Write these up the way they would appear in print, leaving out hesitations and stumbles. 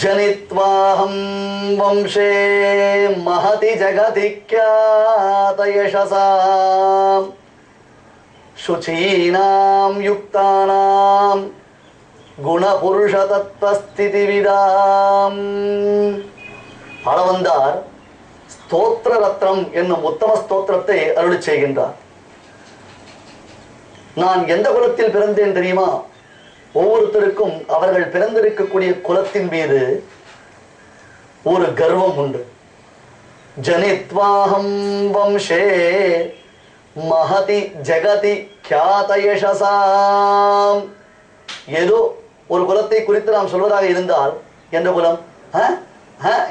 जनित्वाहं वंशे महति जगति ख्यातयशसां शुचीनां युक्तानां குணபுருஷதத்துவஸ்திதிவிதாம். அளவந்தார் ஸ்தோத்திர ரத்னம் என்னும் உத்தம ஸ்தோத்திரத்தை அருளி செய்கின்றார். நான் எந்த குலத்தில் பிறந்தேன் தெரியுமா? ஒவ்வொருத்தருக்கும் அவர்கள் பிறந்திருக்கக்கூடிய குலத்தின் மீது ஒரு கர்வம் உண்டு. ஜனித்வாஹம் வம்சே மஹதி ஜகதி க்யாதயசசாம். ஏதோ ஒரு குலத்தை குறித்து நாம் சொல்வதாக இருந்தால் எந்த குலம்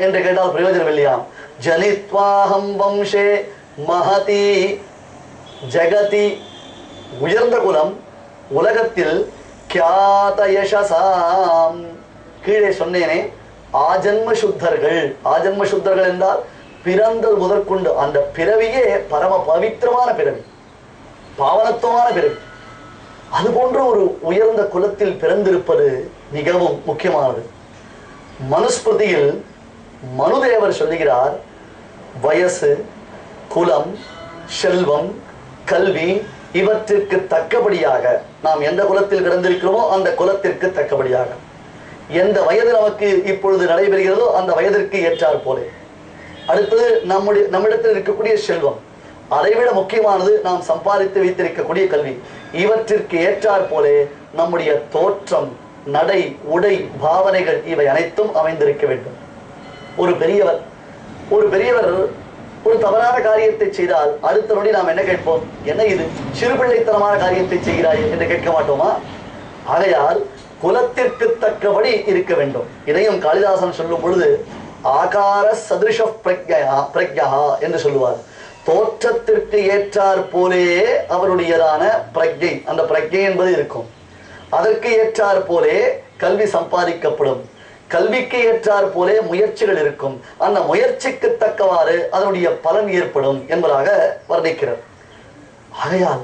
என்று கேட்டால் பிரயோஜனம் இல்லையாம். ஜனித்வாஹம் வம்சே மஹதி ஜகதி, உயர்ந்த குலம், உலகத்தில் க்யாதயசசாம். கீழே சொன்னேனே ஆஜன்ம சுத்தர்கள். ஆஜன்ம சுத்தர்கள் என்றால் பிறந்தது முதற்கொண்டு அந்த பிறவியே பரம பவித்திரமான பிறவி, பாவனத்துவமான பிறவி. அதுபோன்ற ஒரு உயர்ந்த குலத்தில் பிறந்திருப்பது மிகவும் முக்கியமானது. மனுஸ்மிருதியில் மனுதேவர் சொல்லுகிறார், வயசு, குலம், செல்வம், கல்வி இவற்றிற்கு தக்கபடியாக நாம் எந்த குலத்தில் பிறந்திருக்கிறோமோ அந்த குலத்திற்கு தக்கபடியாக எந்த வயது நமக்கு இப்பொழுது நடைபெறுகிறதோ அந்த வயதிற்கு ஏற்றார் போலே. அடுத்தது நம்மிடத்தில் இருக்கக்கூடிய செல்வம், அதைவிட முக்கியமானது நாம் சம்பாதித்து வைத்திருக்கக்கூடிய கல்வி. இவற்றிற்கு ஏற்றார் போலே நம்முடைய தோற்றம், நடை, உடை, பாவனைகள் இவை அனைத்தும் அமைந்திருக்க வேண்டும். ஒரு பெரியவர் ஒரு தவறான காரியத்தை செய்தால் அடுத்த நொடி நாம் என்ன கேட்போம்? என்ன இது சிறுபிள்ளைத்தனமான காரியத்தை செய்கிறாய் என்று கேட்க மாட்டோமா? ஆகையால் குலத்திற்கு தக்கபடி இருக்க வேண்டும். இதையும் காளிதாசன் சொல்லும் பொழுது ஆகார சதிருஷ பிரக்ஞா என்று சொல்லுவார். தோற்றத்திற்கு ஏற்றார் போலே அவருடையதான பிரக்ஞை, அந்த பிரக்ஞை என்பது இருக்கும். அதற்கு ஏற்றார் போலே கல்வி சம்பாதிக்கப்படும். கல்விக்கு ஏற்றார் போலே முயற்சிகள் இருக்கும். அந்த முயற்சிக்கு தக்கவாறு அதனுடைய பலன் ஏற்படும் என்பதாக வர்ணிக்கிறார். ஆகையால்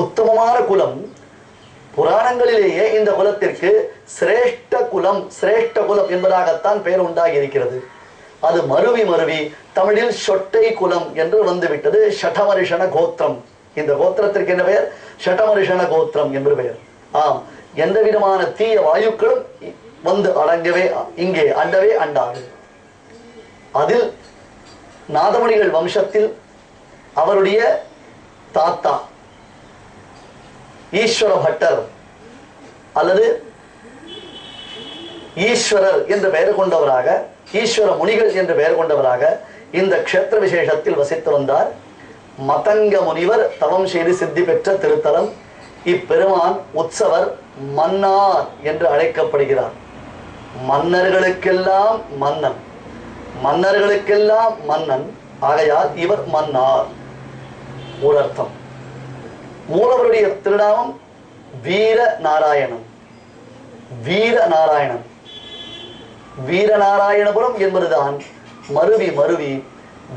உத்தமமான குலம், புராணங்களிலேயே இந்த குலத்திற்கு சிரேஷ்ட குலம் என்பதாகத்தான் பெயர் உண்டாகி இருக்கிறது. அது மருவி தமிழில் சொட்டை குலம் என்று வந்துவிட்டது. ஷடமரிஷன கோத்திரம். இந்த கோத்திரத்திற்கு என்ன பெயர்? ஷடமரிஷன கோத்திரம் என்று பெயர். ஆம், எந்த விதமான தீய வாயுக்களும் வந்து இங்கே அண்டவே அண்டாது. அதில் நாதமணிகள் வம்சத்தில் அவருடைய தாத்தா ஈஸ்வர பட்டர் அல்லது ஈஸ்வரர் என்று பெயர் கொண்டவராக, ஈஸ்வர முனிகள் என்று பெயர் கொண்டவராக இந்த க்ஷேத்திர விசேஷத்தில் வசித்து வந்தார். மதங்க முனிவர் தவம் செய்து சித்தி பெற்ற திருத்தலம். இப்பெருமான் உற்சவர் மன்னார் என்று அழைக்கப்படுகிறார். மன்னர்களுக்கெல்லாம் மன்னன். ஆகையால் இவர் மன்னார் ஒரு அர்த்தம். மூலவருடைய திருநாமம் வீரநாராயணன். வீரநாராயணபுரம் என்பதுதான் மருவி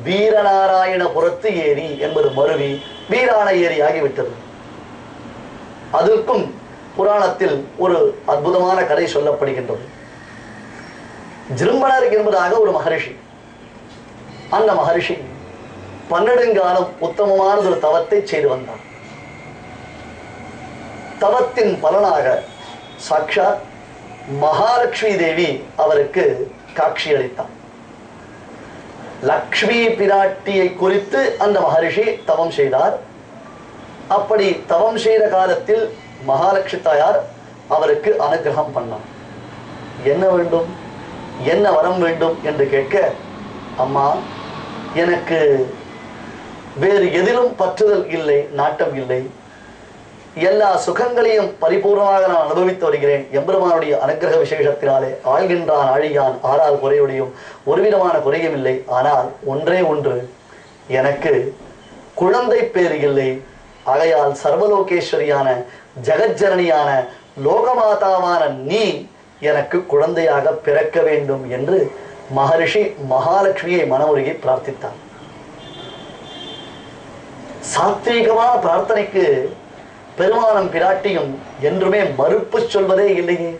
வீரநாராயணபுரத்து ஏரி என்பது மருவி வீராண ஏரி ஆகிவிட்டது. அதற்கும் புராணத்தில் ஒரு அற்புதமான கதை சொல்லப்படுகின்றது. ஜிரும்பனர் என்பதாக ஒரு மகரிஷி. அந்த மகரிஷி 12 காலம் உத்தமமான ஒரு தவத்தை செய்து வந்தார். தவத்தின் பலனாக சாட்சாத் மகாலட்சுமி தேவி அவருக்கு காட்சி அளித்தார். லக்ஷ்மி பிராட்டியை குறித்து அந்த மகரிஷி தவம் செய்தார். அப்படி தவம் செய்த காலத்தில் மகாலட்சுமி தாயார் அவருக்கு அனுகிரகம் பண்ணார். என்ன வேண்டும், என்ன வரம் வேண்டும் என்று கேட்க, அம்மா எனக்கு வேறு எதிலும் பற்றுதல் இல்லை, நாட்டம் இல்லை. எல்லா சுகங்களையும் பரிபூர்ணமாக நான் அனுபவித்து வருகிறேன். எம்பெருமானுடைய அனுகிரக விசேஷத்தினாலே ஆழ்கின்றான் ஆழியான் ஆறால் குறையுடையும் ஒருவிதமான குறையும் இல்லை. ஆனால் ஒன்றே ஒன்று, எனக்கு குழந்தை பேர் இல்லை. ஆகையால் சர்வலோகேஸ்வரியான ஜெகஜனனியான லோகமாதாவான நீ எனக்கு குழந்தையாக பிறக்க வேண்டும் என்று மகரிஷி மகாலட்சுமியை மனமுருகி பிரார்த்தித்தார். சாத்வீகமான பிரார்த்தனைக்கு பெருமானம் பிராட்டியும் என்றுமே மறுப்பு சொல்வதே இல்லையே.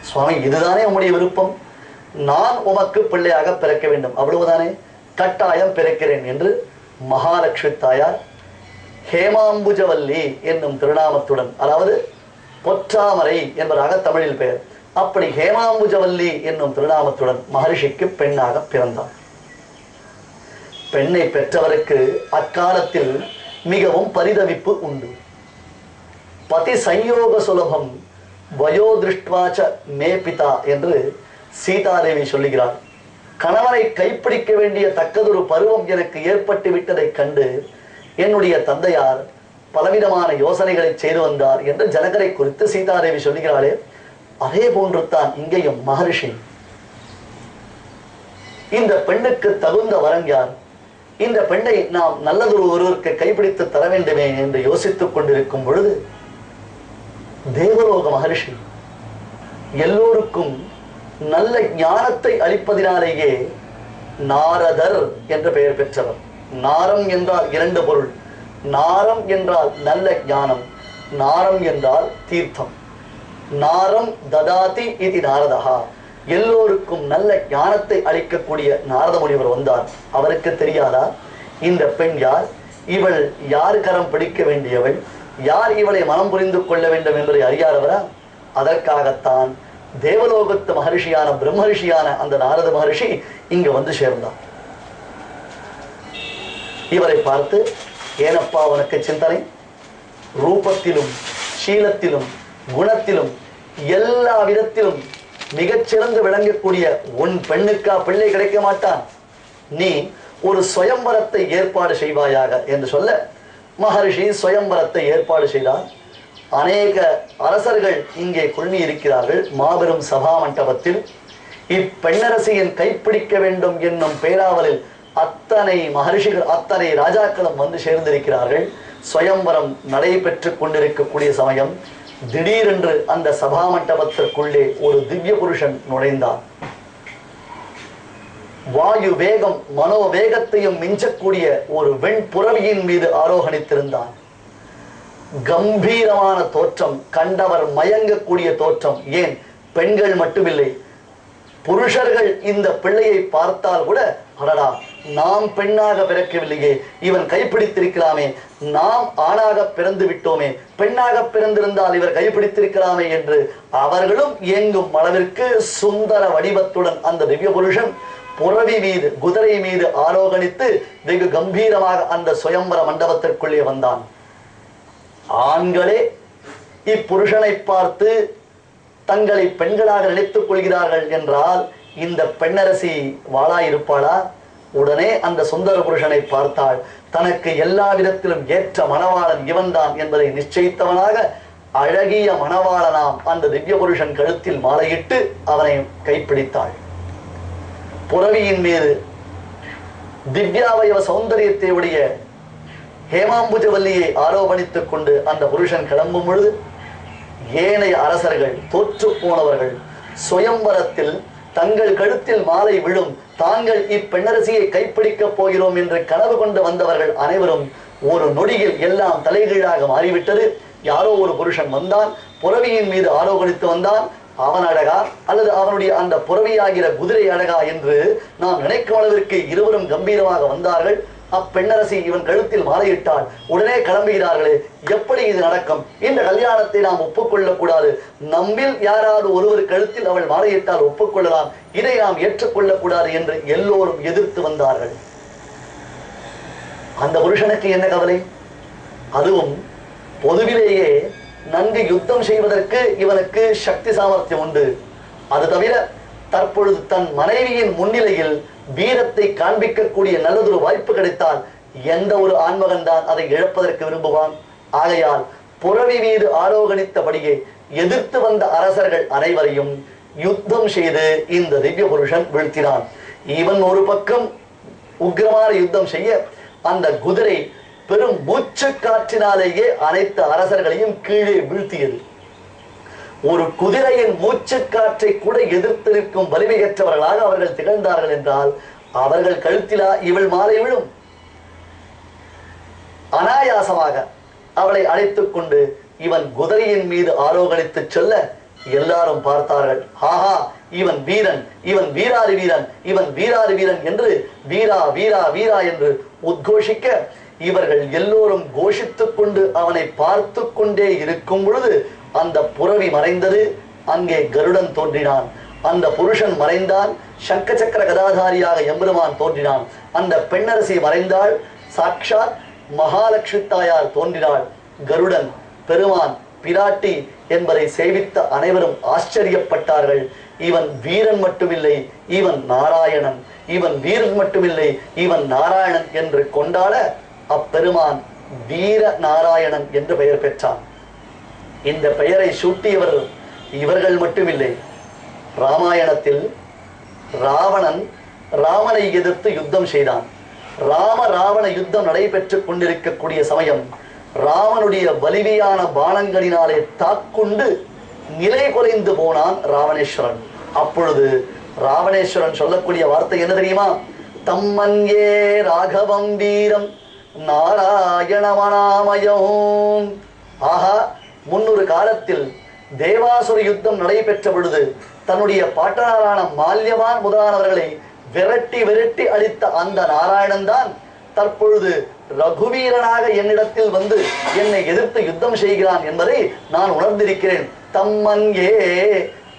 சுவாமி, இதுதானே உம்முடைய விருப்பம், நான் உமக்கு பிள்ளையாக பிறக்க வேண்டும், அவ்வளவுதானே, கட்டாயம் பிறக்கிறேன் என்று மகாலட்சுமி தாயார் ஹேமாம்புஜவல்லி என்னும் திருநாமத்துடன், அதாவது பொற்றாமரை என்பதாக தமிழில் பெயர், அப்படி ஹேமாம்புஜவல்லி என்னும் திருநாமத்துடன் மகரிஷிக்கு பெண்ணாக பிறந்தார். பெண்ணை பெற்றவருக்கு அக்காலத்தில் மிகவும் பரிதவிப்பு உண்டு. பதி சயோக சுலபம் வயோதிருஷ்டுவாச்ச மே பிதா என்று சீதாதேவி சொல்லுகிறார். கணவனை கைப்பிடிக்க வேண்டிய தக்கதொரு பருவம் எனக்கு ஏற்பட்டு விட்டதைக் கண்டு என்னுடைய தந்தையார் பலவிதமான யோசனைகளை செய்து வந்தார் என்று ஜனகரை குறித்து சீதாதேவி சொல்லுகிறாளே, அதே போன்று தான் இங்கேயும் மகரிஷி இந்த பெண்ணுக்கு தகுந்த வரன் யார், இந்த பெண்ணை நாம் நல்லதொரு ஒருவருக்கு கைப்பிடித்து தர வேண்டுமே என்று யோசித்துக் கொண்டிருக்கும் பொழுது தேவலோக மகரிஷி எல்லோருக்கும் நல்ல ஞானத்தை அளிப்பதினாலேயே நாரதர் என்ற பெயர் பெற்றவர். நாரம் என்றால் இரண்டு பொருள். நாரம் என்றால் நல்ல ஞானம், நாரம் என்றால் தீர்த்தம். நாரம் ததாதி இது நாரதா, எல்லோருக்கும் நல்ல ஞானத்தை அளிக்கக்கூடிய நாரத முனிவர் வந்தார். அவருக்கு தெரியாதா இந்த பெண் யார், இவள் யார் கரம் பிடிக்க வேண்டியவள், யார் இவளை மனம் புரிந்து கொள்ள வேண்டும் என்பதை அறியாதவரா? அதற்காகத்தான் தேவலோகத்து மகரிஷியான பிரம்மரிஷியான அந்த நாரத மகரிஷி இங்க வந்து சேர்ந்தார். இவரை பார்த்து, ஏனப்பா உனக்கு சிந்தனை, ரூபத்திலும் சீலத்திலும் குணத்திலும் எல்லா விதத்திலும் மிகச்சிறந்து விளங்கக்கூடிய உன் பெண்ணுக்கா பிள்ளை கிடைக்க மாட்டான், நீ ஒரு சுயம்பரத்தை ஏற்பாடு செய்வாயாக என்று சொல்ல மகரிஷி சுயம்பரத்தை ஏற்பாடு செய்தார். அநேக அரசர்கள் இங்கே குழுமி இருக்கிறார்கள். மாபெரும் சபா மண்டபத்தில் இப்பெண்ணரசியின் கைப்பிடிக்க வேண்டும் என்னும் பேராவலில் அத்தனை மகரிஷிகள் அத்தனை ராஜாக்களும் வந்து சேர்ந்திருக்கிறார்கள். சுயம்பரம் நடைபெற்றுக் கொண்டிருக்கக்கூடிய சமயம் திடீரென்று அந்த சபா மண்டபத்திற்குள்ளே ஒரு திவ்ய புருஷன் நுழைந்தார். வாயு வேகம் மனோவேகத்தையும் மிஞ்சக்கூடிய ஒரு வெண்புறவியின் மீது ஆரோகணித்திருந்தான். கம்பீரமான தோற்றம், கண்டவர் மயங்கக்கூடிய தோற்றம். ஏன் பெண்கள் மட்டுமில்லை, புருஷர்கள் இந்த பிள்ளையை பார்த்தால் கூட, அடடா நாம் பெண்ணாக பிறக்கவில்லையே, இவன் கைப்பிடித்திருக்கலாமே, நாம் ஆணாக பிறந்து விட்டோமே, பெண்ணாக பிறந்திருந்தால் இவர் கைப்பிடித்திருக்கலாமே என்று அவர்களும் இயங்கும் அளவிற்கு சுந்தர வடிவத்துடன் அந்த திவ்ய புருஷன் புறவி மீது குதிரை மீது ஆரோகணித்து வெகு கம்பீரமாக அந்த சுயம்பர மண்டபத்திற்குள்ளே வந்தான். ஆண்களே இப்புருஷனை பார்த்து தங்களை பெண்களாக நினைத்துக் கொள்கிறார்கள் என்றால் இந்த பெண்ணரசி வாளாயிருப்பாளா? உடனே அந்த சுந்தர புருஷனை பார்த்தாள். தனக்கு எல்லா விதத்திலும் ஏற்ற மணவாளன் இவன்தான் என்பதை நிச்சயித்தவனாக அழகிய மணவாளனாம் அந்த திவ்ய புருஷன் கழுத்தில் மாலையிட்டு அவனை கைப்பிடித்தாள். புறவியின் மீது திவ்யாவயவ சௌந்தரியத்தை உடைய ஹேமாம்புஜவல்லியை ஆரோபணித்துக் கொண்டு அந்த புருஷன் கிளம்பும் பொழுது ஏனைய அரசர்கள், தோற்று போனவர்கள், சுயம்பரத்தில் தங்கள் கழுத்தில் மாலை விழும், தாங்கள் இப்பெண்ணரசியை கைப்பிடிக்கப் போகிறோம் என்று கனவு கொண்டு வந்தவர்கள் அனைவரும் ஒரு நொடியில் எல்லாம் தலைகீழாக மாறிவிட்டது. யாரோ ஒரு புருஷன் வந்தான், புறவியின் மீது ஆரோகணித்து வந்தான். அவன் அழகா அல்லது அவனுடைய அந்த புறவியாகிற குதிரை அழகா என்று நாம் நினைக்கும் அளவிற்கு இருவரும் கம்பீரமாக வந்தார்கள். அப்பெண்ணரசி இவன் கழுத்தில் மாலையிட்டாள். உடனே கிளம்புகிறார்களே, எப்படி இது நடக்கும்? இந்த கல்யாணத்தை நாம் ஒப்புக்கொள்ளக் கூடாது. நம்மில் யாராவது ஒருவர் கழுத்தில் அவள் மாலையிட்டால் ஒப்புக்கொள்ளலாம், இதை நாம் ஏற்றுக்கொள்ளக் கூடாது என்று எல்லோரும் எதிர்த்து வந்தார்கள். அந்த புருஷனுக்கு என்ன கவலை? அதுவும் பொதுவிலேயே நன்கு யுத்தம் செய்வதற்கு இவனுக்கு சக்தி சாமர்த்தியம் உண்டு. அது தவிர தற்பொழுது தன் மனைவியின் முன்னிலையில் வீரத்தை காண்பிக்கக்கூடிய நல்லதொரு வாய்ப்பு கிடைத்தால் எந்த ஒரு ஆண்மகன் தான் அதை இழப்பதற்கு விரும்புவான்? ஆகையால் புரவி மீது ஆரோகணித்தபடியே எதிர்த்து வந்த அரசர்கள் அனைவரையும் யுத்தம் செய்து இந்த திவ்ய புருஷன் வீழ்த்தினான். இவன் ஒரு பக்கம் உக்கிரமான யுத்தம் செய்ய அந்த குதிரை பெரும் மூச்சு காற்றினாலேயே அனைத்து அரசர்களையும் கீழே வீழ்த்தியது. ஒரு குதிரையின் மூச்சு காற்றை கூட எதிர்த்து நிற்கும் வலிமையற்றவர்களாக அவர்கள் திகழ்ந்தார்கள் என்றால் அவர்கள் கழுத்திலா இவள் மாலை விழும். அனாயாசமாக அவளை அழைத்துக் கொண்டு இவன் குதிரையின் மீது ஆரோகணித்து செல்ல எல்லாரும் பார்த்தார்கள். ஆஹா, இவன் வீரன், இவன் வீராதி வீரன், இவன் வீராதி வீரன் என்று வீரா வீரா வீரா என்று உத்கோஷிக்க இவர்கள் எல்லோரும் கோஷித்துக் கொண்டு அவனை பார்த்து கொண்டே இருக்கும் பொழுது அந்த புரவி மறைந்தது. அங்கே கருடன் தோன்றினான். அந்த புருஷன் மறைந்தான். சங்க சக்கர கதாதாரியாக எம்பெருமான் தோன்றினான். அந்த பெண்ணரசி மறைந்தாள். சாட்சாத் மகாலட்சுமி தாயார் தோன்றினாள். கருடன், பெருமான், பிராட்டி என்பதை சேவித்த அனைவரும் ஆச்சரியப்பட்டார்கள். இவன் வீரன் மட்டுமில்லை, இவன் நாராயணன், இவன் வீரன் மட்டுமில்லை, இவன் நாராயணன் என்று கொண்டாட அப்பெருமான் வீர நாராயணன் என்று பெயர் பெற்றான். இந்த பெயரை சூட்டியவர் இவர்கள் மட்டுமில்லை. ராமாயணத்தில் ராவணன் ராமனை எதிர்த்து யுத்தம் செய்தான். ராவண யுத்தம் நடைபெற்றுக் கொண்டிருக்கக்கூடிய சமயம் ராமனுடைய வலிமையான பானங்களினாலே தாக்குண்டு நிலை குலைந்து போனான் ராவணேஸ்வரன். அப்பொழுது ராவணேஸ்வரன் சொல்லக்கூடிய வார்த்தை என்ன தெரியுமா? தம்மன்யே ராகவம் வீரம் நாராயணமனாமயம். ஆஹா, முன்னொரு காலத்தில் தேவாசுர யுத்தம் நடைபெற்ற பொழுது தன்னுடைய பாட்டனாரான மால்யவான் முதலானவர்களை விரட்டி விரட்டி அளித்த அந்த நாராயணன் தான் தற்பொழுது ரகுவீரனாக என்னிடத்தில் வந்து என்னை எதிர்த்து யுத்தம் செய்கிறான் என்பதை நான் உணர்ந்திருக்கிறேன். தம்மன்யே,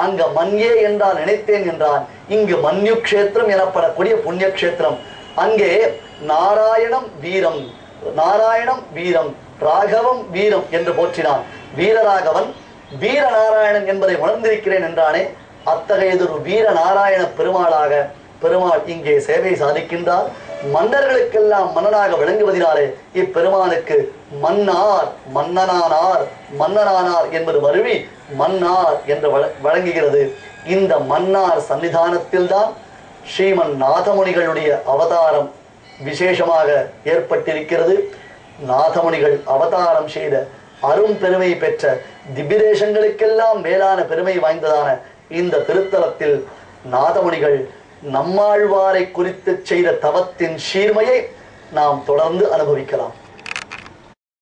அங்க மன்யே என்றால் நினைத்தேன் என்றான். இங்கு மன்யு கஷேத்திரம் எனப்படக்கூடிய புண்ணிய கஷேத்திரம். அங்கே நாராயணம் வீரம், நாராயணம் வீரம், ராகவம் வீரம் என்று போற்றினான். வீரராகவன் வீர நாராயணன் என்பதை உணர்ந்திருக்கிறேன் என்றானே. அத்தகையதொரு வீர நாராயண பெருமாளாக பெருமாள் இங்கே சேவை சாதிக்கின்றார். மன்னர்களுக்கெல்லாம் மன்னனாக விளங்குவதினாலே இப்பெருமானுக்கு மன்னார், மன்னனானார், மன்னனானார் என்பது மருவி மன்னார் என்று வழங்குகிறது. இந்த மன்னார் சன்னிதானத்தில் தான் ஸ்ரீமன் நாதமுனிகளுடைய அவதாரம் விசேஷமாக ஏற்பட்டிருக்கிறது. நாதமுனிகள் அவதாரம் செய்த அரும் பெருமை பெற்ற திவ்யதேசங்களுக்கெல்லாம் மேலான பெருமை வாய்ந்ததான இந்த திருத்தலத்தில் நாதமுனிகள் நம்மாழ்வாரை குறித்து செய்த தவத்தின் சீர்மையை நாம் தொடர்ந்து அனுபவிக்கலாம்.